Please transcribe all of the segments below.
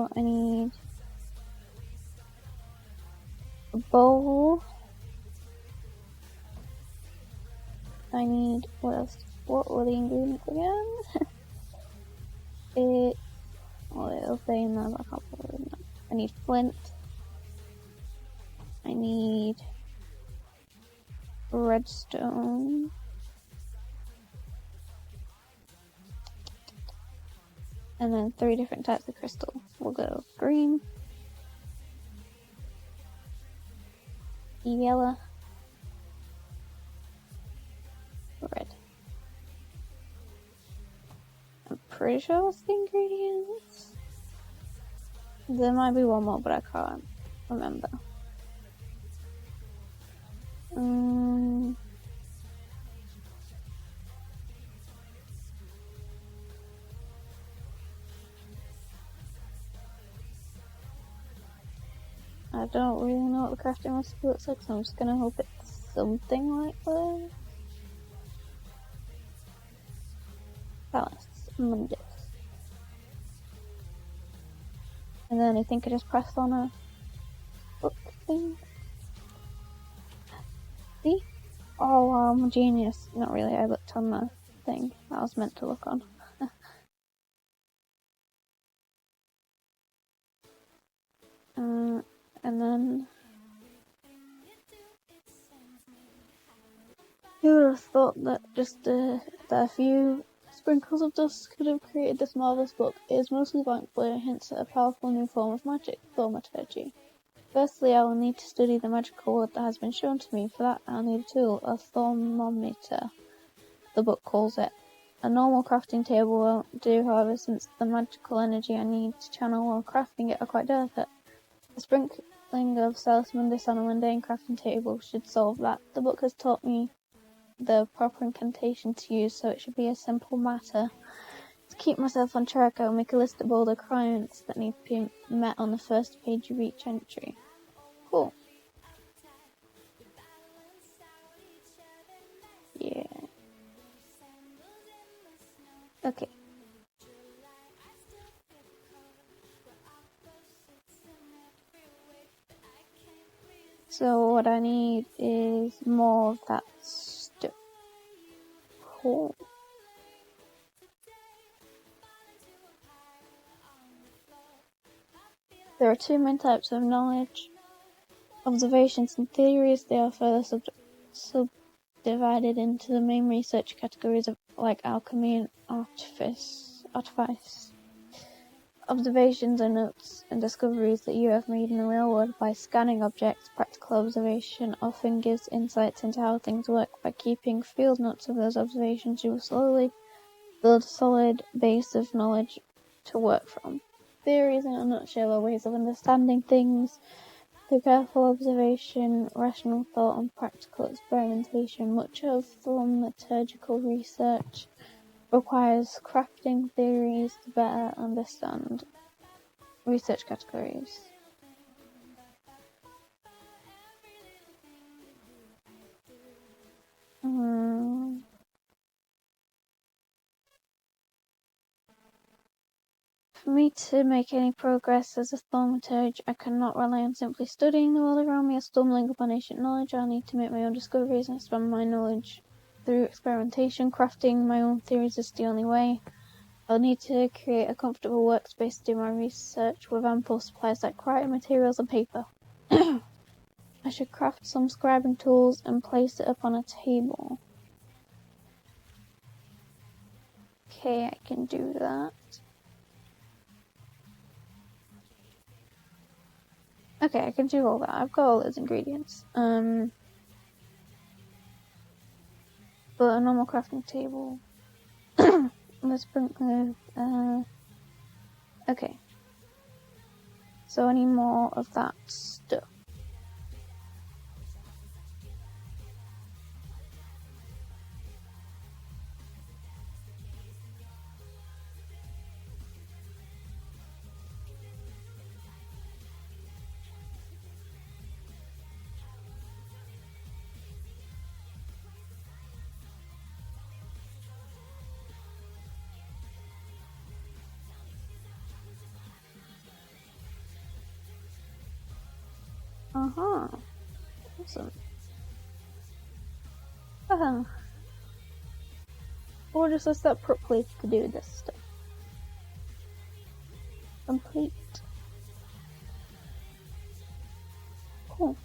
So I need a bowl. I need, what else? What were the ingredients again? It'll say in there, but I can't put it in there. I need flint. I need redstone. And then 3 different types of crystal. We'll go green, yellow, red. I'm pretty sure that's the ingredients. There might be one more, but I can't remember. I don't really know what the crafting recipe looks like, so I'm just gonna hope it's something like this. Balance, Mondays. And then I think I just press on a book thing. See? Oh wow, I'm a genius. Not really, I looked on the thing that I was meant to look on. And then who would have thought that just that a few sprinkles of dust could have created this marvelous book? It is mostly blank, but it hints at a powerful new form of magic, thaumaturgy. Firstly, I will need to study the magical word that has been shown to me. For that, I'll need a tool, a thermometer, the book calls it. A normal crafting table won't do, however, since the magical energy I need to channel while crafting it are quite delicate. A sprinkling of Salus Mundus on a mundane crafting table should solve that. The book has taught me the proper incantation to use, so it should be a simple matter. To keep myself on track, I will make a list of all the requirements that need to be met on the first page of each entry. Cool. Yeah. Okay. So what I need is more of that stuff. Cool. There are 2 main types of knowledge: observations and theories. They are further subdivided into the main research categories of like alchemy and artifice. Observations are notes and discoveries that you have made in the real world by scanning objects. Practical observation often gives insights into how things work. By keeping field notes of those observations, you will slowly build a solid base of knowledge to work from. Theories, in a nutshell, are ways of understanding things through careful observation, rational thought, and practical experimentation. Much of thaumaturgical research requires crafting theories to better understand research categories. For me to make any progress as a thaumaturge, I cannot rely on simply studying the world around me or stumbling upon ancient knowledge. I'll need to make my own discoveries and expand my knowledge through experimentation. Crafting my own theories is the only way. I'll need to create a comfortable workspace to do my research with ample supplies like writing materials and paper. I should craft some scribing tools and place it up on a table. Okay, I can do that. Okay, I can do all that. I've got all those ingredients. But a normal crafting table. Let's bring okay. So I need more of that stuff. Uh-huh. Awesome. Or just a separate place to do this stuff. Complete. Cool.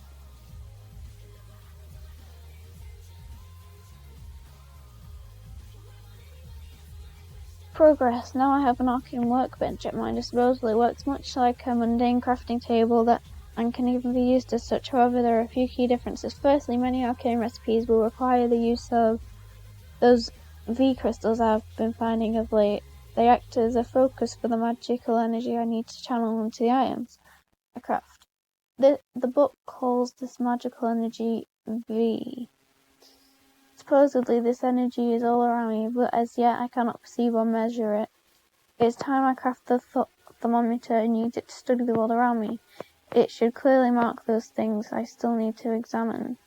Progress. Now I have an arcane workbench at my disposal. It works much like a mundane crafting table and can even be used as such. However, there are a few key differences. Firstly, many arcane recipes will require the use of those V crystals I've been finding of late. They act as a focus for the magical energy I need to channel into the items I craft. The book calls this magical energy V. Supposedly this energy is all around me, but as yet I cannot perceive or measure it. It's time I craft the thermometer and use it to study the world around me. It should clearly mark those things I still need to examine.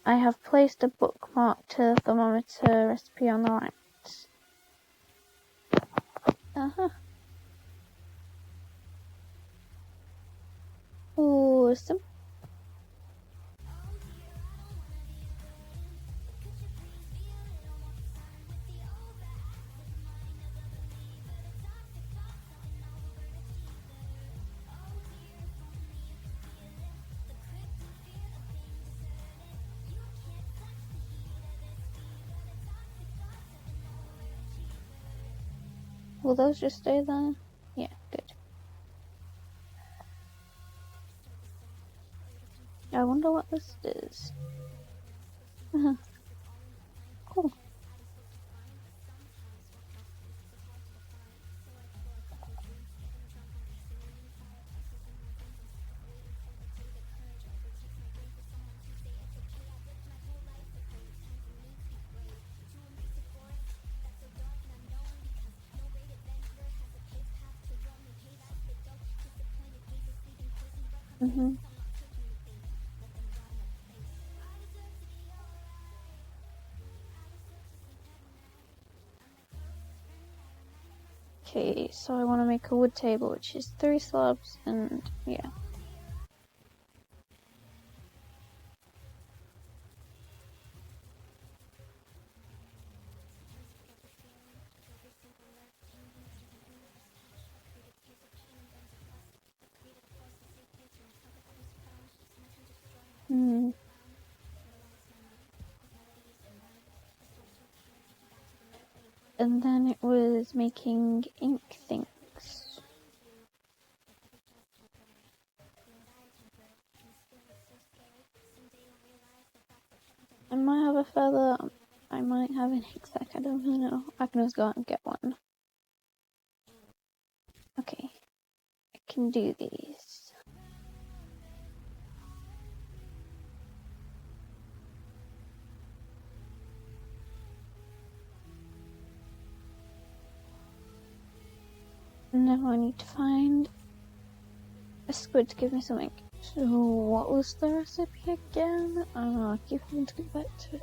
I have placed a bookmark to the thermometer recipe on the right. Awesome. Will those just stay there? Yeah, good. I wonder what this is. Cool. Okay, so I want to make a wood table, which is 3 slabs, and yeah. And then it was making ink things. I might have a feather, I might have an ink sac, I don't really know. I can just go out and get one. Okay, I can do these. Now I need to find a squid to give me some ink. So what was the recipe again? I keep having to get back to it.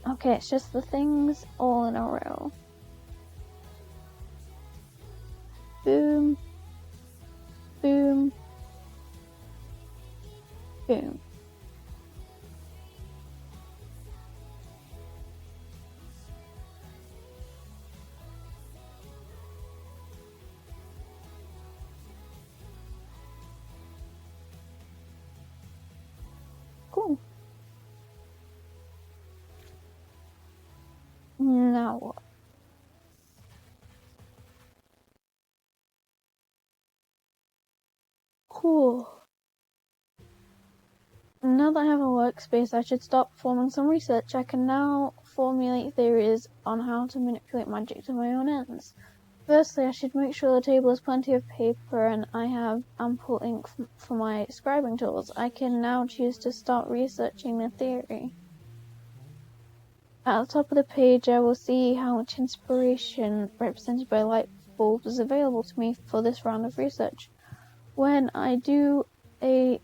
Okay, it's just the things all in a row. Boom. Boom. Boom. Cool. Now what? Cool. Now that I have a workspace, I should start performing some research. I can now formulate theories on how to manipulate magic to my own ends. Firstly, I should make sure the table has plenty of paper and I have ample ink for my scribing tools. I can now choose to start researching the theory. At the top of the page, I will see how much inspiration represented by light bulbs is available to me for this round of research. When I do, a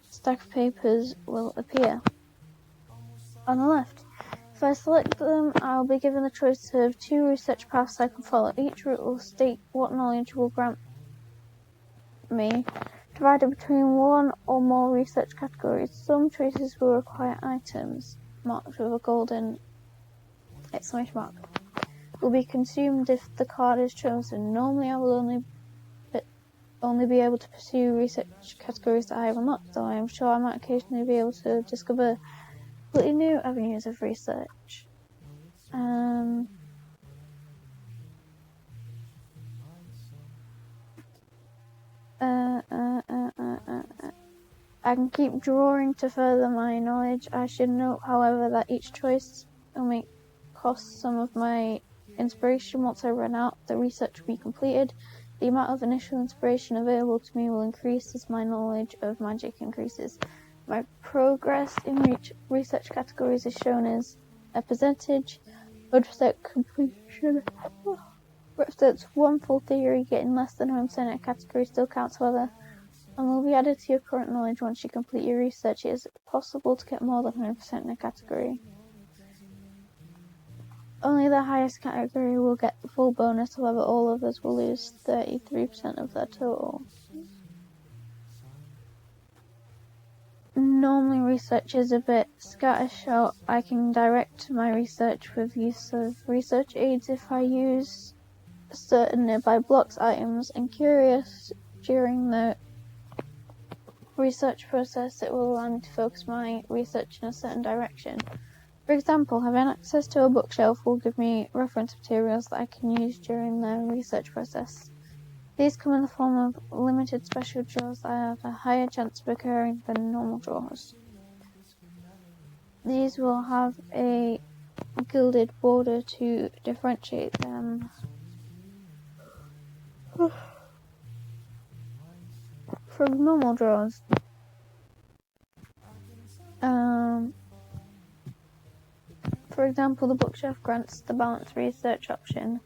stack of papers will appear on the left. If I select them, I'll be given the choice of 2 research paths I can follow. Each route will state what knowledge will grant me divided between one or more research categories. Some choices will require items marked with a golden exclamation mark will be consumed if the card is chosen. Normally I will only be able to pursue research categories that I have unlocked, though I am sure I might occasionally be able to discover completely new avenues of research. I can keep drawing to further my knowledge. I should note, however, that each choice will make cost some of my inspiration. Once I run out, the research will be completed. The amount of initial inspiration available to me will increase as my knowledge of magic increases. My progress in research categories is shown as a percentage. 100% completion represents one full theory. Getting less than 100% in a category still counts, however, and will be added to your current knowledge once you complete your research. It is possible to get more than 100% in a category. Only the highest category will get the full bonus, however all others will lose 33% of their total. Normally research is a bit scattershot. I can direct my research with use of research aids if I use certain nearby blocks, items, and curious during the research process. It will allow me to focus my research in a certain direction. For example, having access to a bookshelf will give me reference materials that I can use during the research process. These come in the form of limited special draws that have a higher chance of occurring than normal draws. These will have a gilded border to differentiate them from normal draws. For example, the bookshelf grants the balanced research option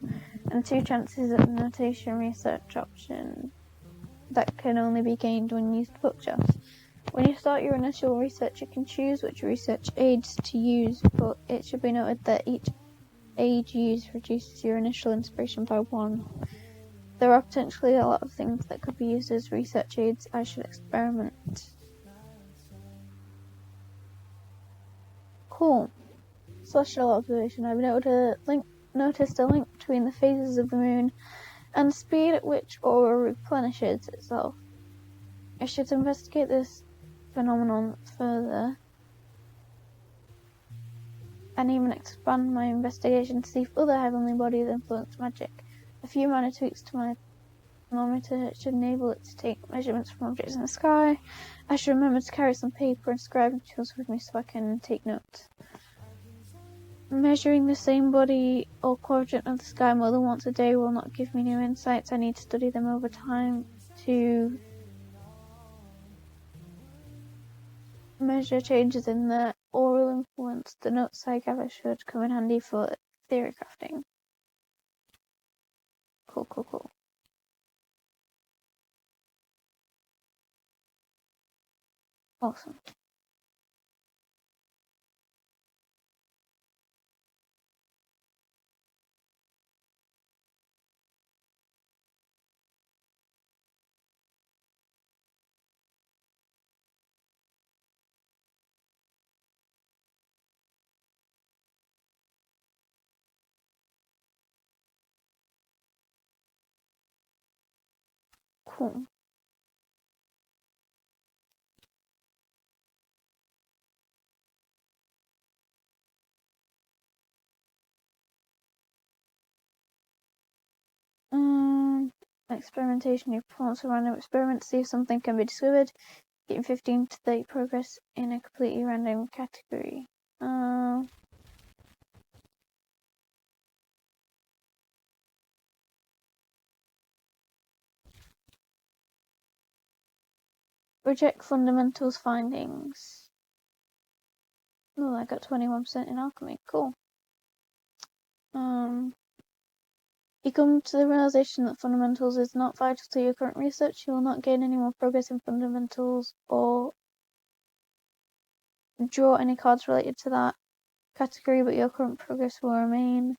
and 2 chances at the notation research option that can only be gained when used bookshelves. When you start your initial research, you can choose which research aids to use, but it should be noted that each aid used reduces your initial inspiration by 1. There are potentially a lot of things that could be used as research aids. I should experiment. Cool. Celestial observation. I've noticed a link between the phases of the moon and the speed at which aura replenishes itself. I should investigate this phenomenon further and even expand my investigation to see if other heavenly bodies influence magic. A few minor tweaks to my thermometer should enable it to take measurements from objects in the sky. I should remember to carry some paper and scribing tools with me so I can take notes. Measuring the same body or quadrant of the sky more than once a day will not give me new insights. I need to study them over time to measure changes in the aural influence. The notes I gather should come in handy for theory crafting. Cool. Awesome. Cool. Experimentation. You perform a random experiment to see if something can be discovered. Getting 15 to 30 progress in a completely random category. Reject fundamentals findings. Oh, I got 21% in alchemy. Cool. You come to the realization that fundamentals is not vital to your current research. You will not gain any more progress in fundamentals or draw any cards related to that category, but your current progress will remain.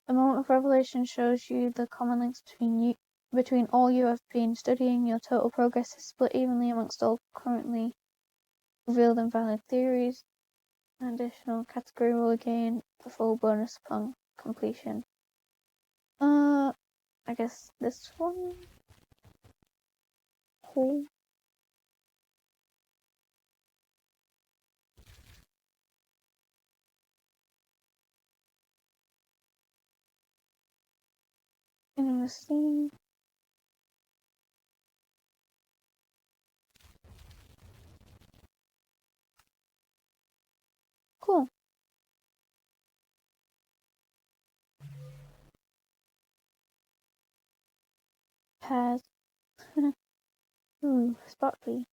The moment of revelation shows you the common links between between all you have been studying, your total progress is split evenly amongst all currently revealed and valid theories. An additional category will gain the full bonus upon completion. I guess this one. Cool. Interesting. Cool. Has. Ooh, sparkly.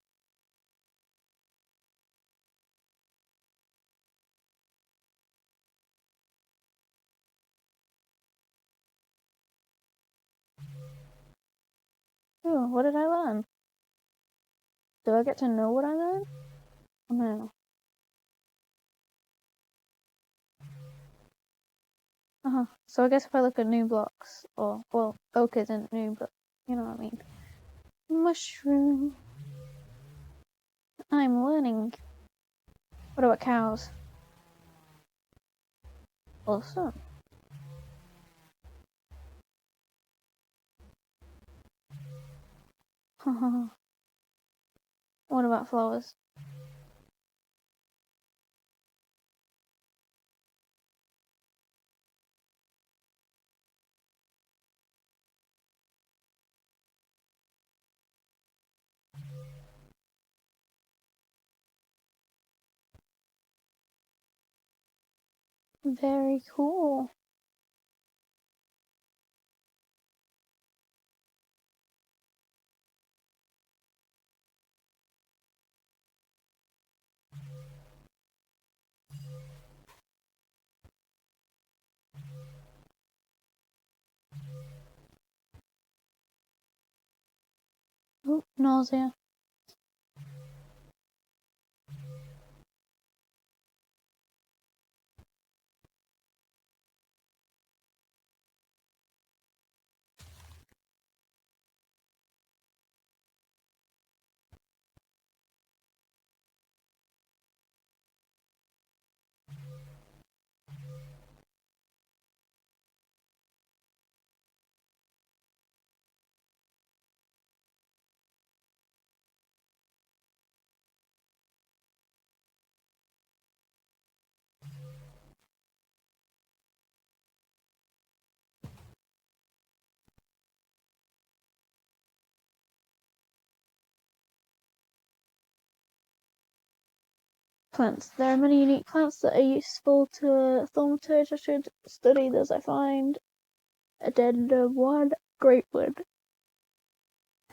Ooh, what did I learn? Do I get to know what I learned? Oh, no. So I guess if I look at new blocks, or, well, oak isn't new, but you know what I mean. Mushroom. I'm learning. What about cows? Awesome. What about flowers? Very cool. Oh, nausea. Plants. There are many unique plants that are useful to thaumaturge. I should study those. I find addendum 1, grapewood.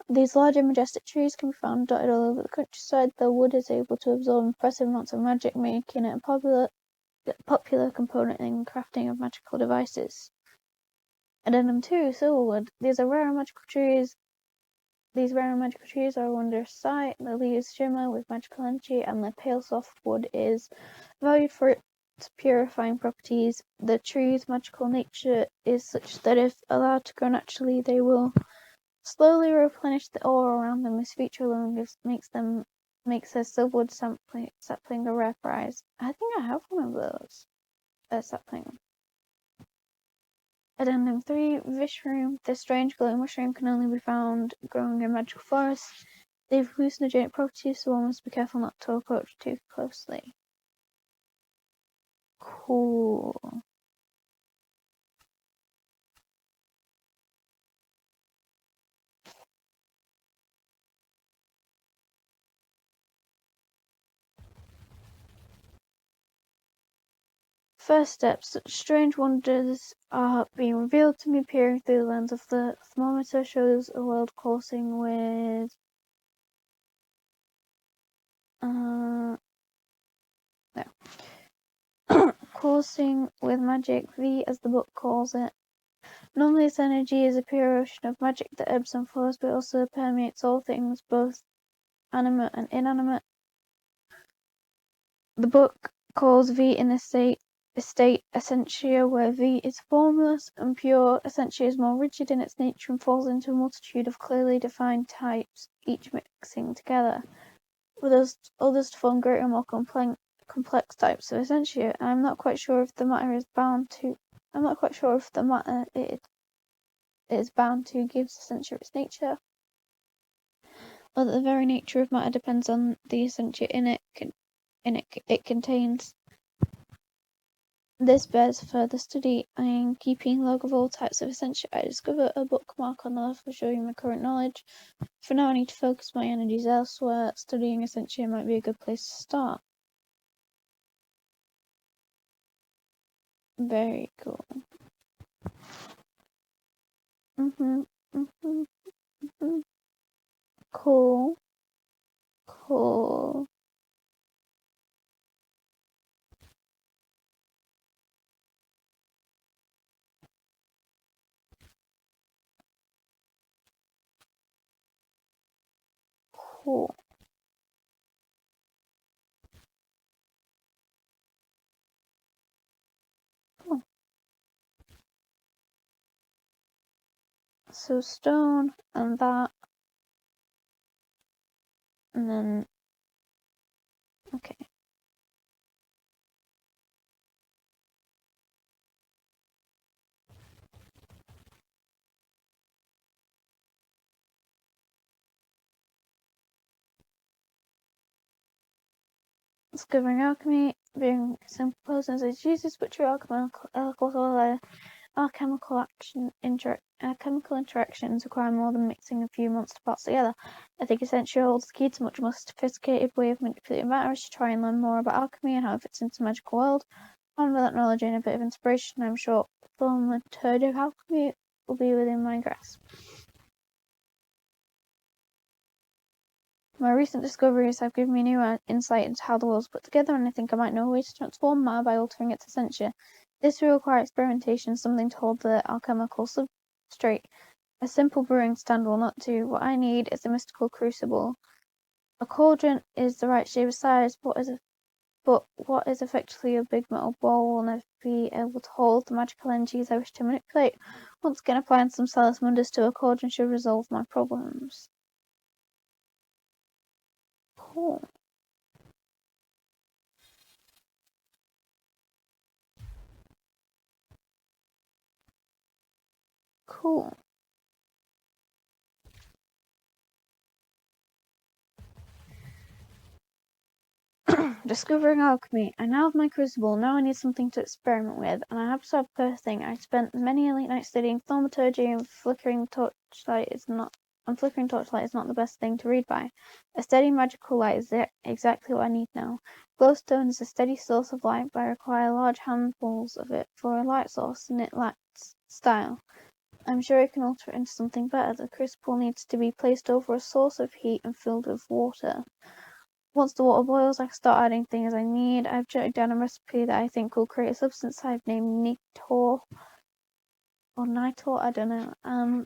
These large and majestic trees can be found dotted all over the countryside. The wood is able to absorb impressive amounts of magic, making it a popular component in crafting of magical devices. Addendum 2, silverwood. These rare and magical trees are a wondrous sight. The leaves shimmer with magical energy, and the pale soft wood is valued for its purifying properties. The tree's magical nature is such that if allowed to grow naturally, they will slowly replenish the aura around them. This feature alone makes a silverwood sapling a rare prize. I think I have one of those. A sapling. Addendum 3, Vishroom. This strange glowing mushroom can only be found growing in magical forests. They have hallucinogenic properties, so one must be careful not to approach too closely. Cool. First steps. Such strange wonders are being revealed to me. Peering through the lens of the thermometer shows a world coursing with coursing with magic, V as the book calls it. Normally this energy is a pure ocean of magic that ebbs and flows, but also permeates all things, both animate and inanimate. The book calls V in this state state essentia, where V is formless, and pure essentia is more rigid in its nature and falls into a multitude of clearly defined types, each mixing together, with others to form greater and more complex types of essentia. I'm not quite sure if the matter it is bound to gives essentia its nature, or that the very nature of matter depends on the essentia it contains. This bears further study. I am keeping log of all types of essentia I discover, a bookmark on the left will show you my current knowledge. For now I need to focus my energies elsewhere. Studying essentia might be a good place to start. Very cool. Cool. Cool. Cool. Cool. So stone and that, and then okay. Discovering alchemy, being simple process as uses, but true chemical interactions require more than mixing a few monster parts together. I think Essentia holds the key to a much more sophisticated way of manipulating matter is to try and learn more about alchemy and how it fits into the magical world. Armed with that knowledge and a bit of inspiration, I'm sure thaumaturgic alchemy will be within my grasp. My recent discoveries have given me new insight into how the world's put together, and I think I might know a way to transform matter by altering its essentia. This will require experimentation, something to hold the alchemical substrate. A simple brewing stand will not do. What I need is a mystical crucible. A cauldron is the right shape and size, but what is effectively a big metal bowl will never be able to hold the magical energies I wish to manipulate. Once again, applying some Salus Mundus to a cauldron should resolve my problems. Cool. Cool. Discovering alchemy. I now have my crucible. Now I need something to experiment with, and I have to have the first thing. I spent many late nights studying thaumaturgy, and flickering torchlight is not the best thing to read by. A steady magical light is exactly what I need now. Glowstone is a steady source of light, but I require large handfuls of it for a light source, and it lacks style. I'm sure I can alter it into something better. The crucible needs to be placed over a source of heat and filled with water. Once the water boils, I can start adding things I need. I've jotted down a recipe that I think will create a substance I've named Nitor, I don't know.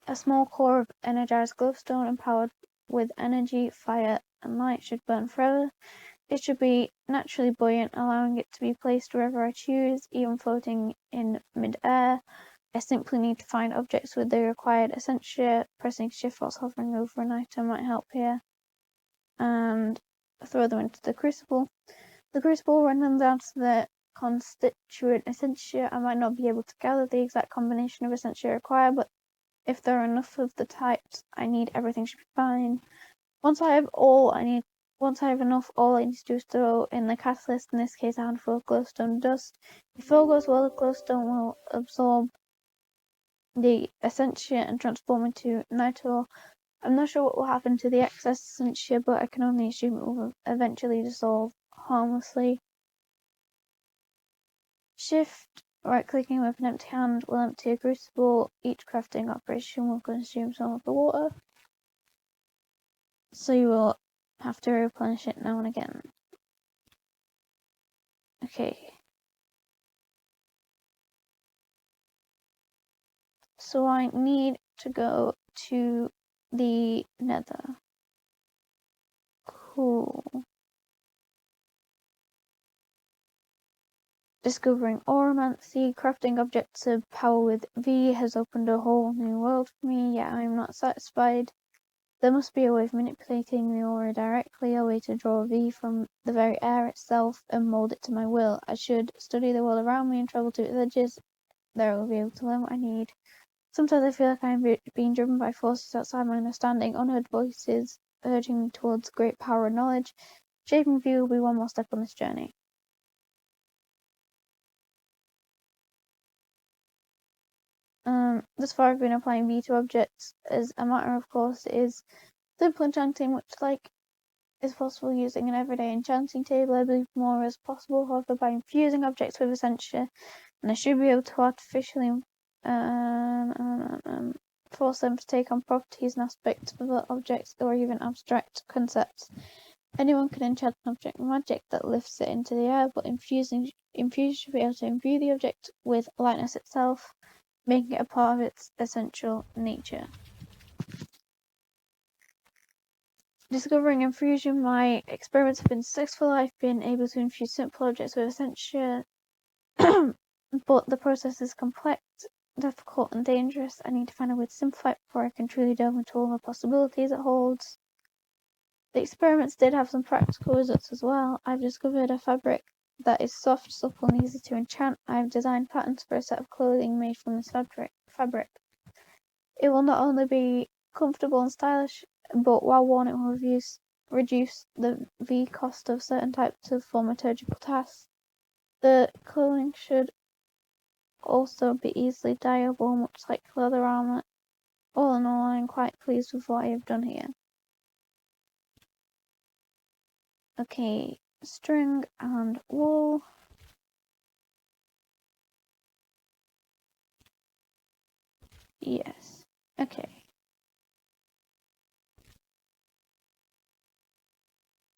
A small core of energized glowstone empowered with energy, fire, and light should burn forever. It should be naturally buoyant, allowing it to be placed wherever I choose, even floating in mid-air. I simply need to find objects with the required essentia. Pressing shift whilst hovering over an item might help here. And throw them into the crucible. The crucible will run them down to the constituent essentia. I might not be able to gather the exact combination of essentia required, but if there are enough of the types I need, everything should be fine. Once I have enough, all I need to do is throw in the catalyst, in this case a handful of glowstone dust. If all goes well, the glowstone will absorb the essentia and transform into nitor. I'm not sure what will happen to the excess essentia, but I can only assume it will eventually dissolve harmlessly. Shift right-clicking with an empty hand will empty a crucible. Each crafting operation will consume some of the water, so you will have to replenish it now and again. Okay. So I need to go to the nether. Cool. Discovering oromancy, crafting objects of power with V has opened a whole new world for me, yet I am not satisfied. There must be a way of manipulating the aura directly, a way to draw a V from the very air itself and mould it to my will. I should study the world around me and travel to its edges. There I will be able to learn what I need. Sometimes I feel like I am being driven by forces outside my understanding, unheard voices urging me towards great power and knowledge. Shaping V will be one more step on this journey. Thus far I've been applying V to objects as a matter of course is simple enchanting, which is possible using an everyday enchanting table. I believe more is possible, however, by infusing objects with essentia, and I should be able to artificially force them to take on properties and aspects of other objects or even abstract concepts. Anyone can enchant an object with magic that lifts it into the air, but infusing should be able to imbue the object with lightness itself, making it a part of its essential nature. Discovering infusion, my experiments have been successful. I've been able to infuse simple objects with essentia, but the process is complex, difficult, and dangerous. I need to find a way to simplify it before I can truly delve into all the possibilities it holds. The experiments did have some practical results as well. I've discovered a fabric that is soft, supple, and easy to enchant. I've designed patterns for a set of clothing made from this fabric. It will not only be comfortable and stylish, but while worn it will reduce the V cost of certain types of thaumaturgical tasks. The clothing should also be easily dyeable, much like leather armour. All in all, I am quite pleased with what I have done here. Okay, string and wool. Yes, okay.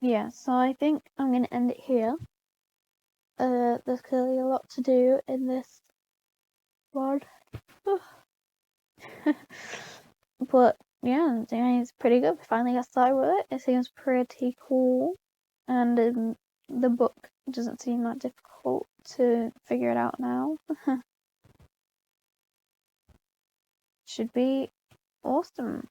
Yeah, so I think I'm going to end it here. There's clearly a lot to do in this one. But yeah, it's pretty good. We finally got started with it. It seems pretty cool. And the book doesn't seem that difficult to figure it out now. Should be awesome.